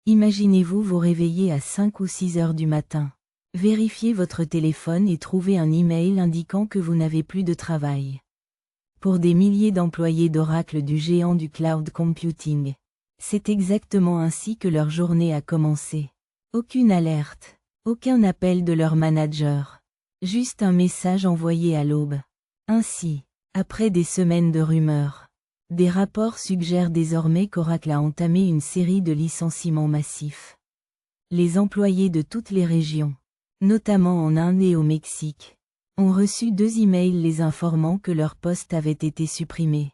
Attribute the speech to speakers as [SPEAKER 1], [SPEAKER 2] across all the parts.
[SPEAKER 1] Imaginez-vous vous réveiller à 5 ou 6 heures du matin. Vérifiez votre téléphone et trouvez un email indiquant que vous n'avez plus de travail. Pour des milliers d'employés d'Oracle du géant du cloud computing, c'est exactement ainsi que leur journée a commencé. Aucune alerte, aucun appel de leur manager. Juste un message envoyé à l'aube. Ainsi, après des semaines de rumeurs, des rapports suggèrent désormais qu'Oracle a entamé une série de licenciements massifs. Les employés de toutes les régions, notamment en Inde et au Mexique, ont reçu 2 emails les informant que leur poste avait été supprimé.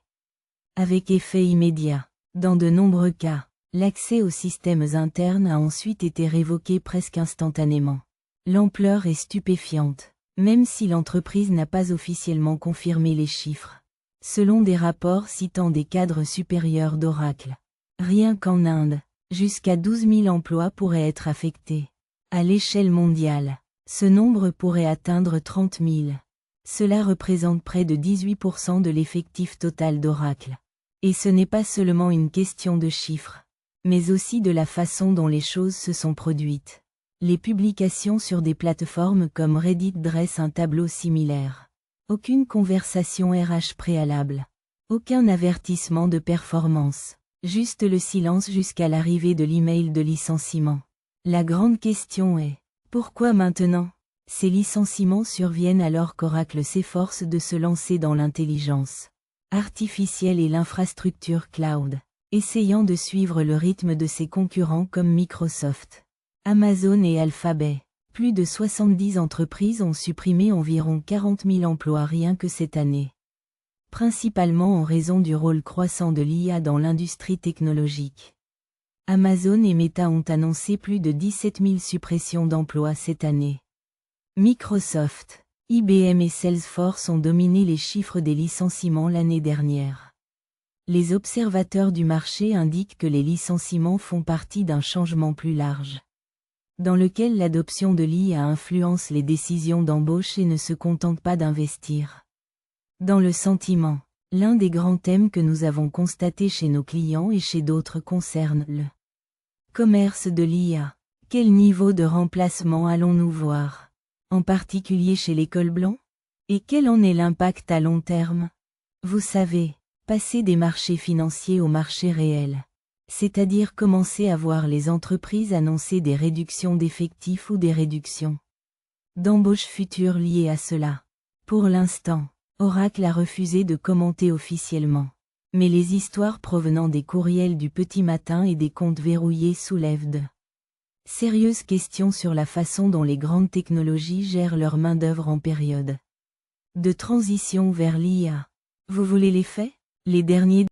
[SPEAKER 1] Avec effet immédiat, dans de nombreux cas, l'accès aux systèmes internes a ensuite été révoqué presque instantanément. L'ampleur est stupéfiante, même si l'entreprise n'a pas officiellement confirmé les chiffres. Selon des rapports citant des cadres supérieurs d'Oracle, rien qu'en Inde, jusqu'à 12 000 emplois pourraient être affectés. À l'échelle mondiale, ce nombre pourrait atteindre 30 000. Cela représente près de 18% de l'effectif total d'Oracle. Et ce n'est pas seulement une question de chiffres, mais aussi de la façon dont les choses se sont produites. Les publications sur des plateformes comme Reddit dressent un tableau similaire. Aucune conversation RH préalable. Aucun avertissement de performance. Juste le silence jusqu'à l'arrivée de l'email de licenciement. La grande question est, pourquoi maintenant? Ces licenciements surviennent alors qu'Oracle s'efforce de se lancer dans l'intelligence artificielle et l'infrastructure cloud, essayant de suivre le rythme de ses concurrents comme Microsoft, Amazon et Alphabet. Plus de 70 entreprises ont supprimé environ 40 000 emplois rien que cette année. Principalement en raison du rôle croissant de l'IA dans l'industrie technologique. Amazon et Meta ont annoncé plus de 17 000 suppressions d'emplois cette année. Microsoft, IBM et Salesforce ont dominé les chiffres des licenciements l'année dernière. Les observateurs du marché indiquent que les licenciements font partie d'un changement plus large, dans lequel l'adoption de l'IA influence les décisions d'embauche et ne se contente pas d'investir. Dans le sentiment, l'un des grands thèmes que nous avons constaté chez nos clients et chez d'autres concerne le commerce de l'IA. Quel niveau de remplacement allons-nous voir, en particulier chez les cols blancs? Et quel en est l'impact à long terme? Vous savez, passer des marchés financiers aux marchés réels. C'est-à-dire commencer à voir les entreprises annoncer des réductions d'effectifs ou des réductions d'embauches futures liées à cela. Pour l'instant, Oracle a refusé de commenter officiellement. Mais les histoires provenant des courriels du petit matin et des comptes verrouillés soulèvent de sérieuses questions sur la façon dont les grandes technologies gèrent leur main-d'œuvre en période de transition vers l'IA. Vous voulez les faits? Les derniers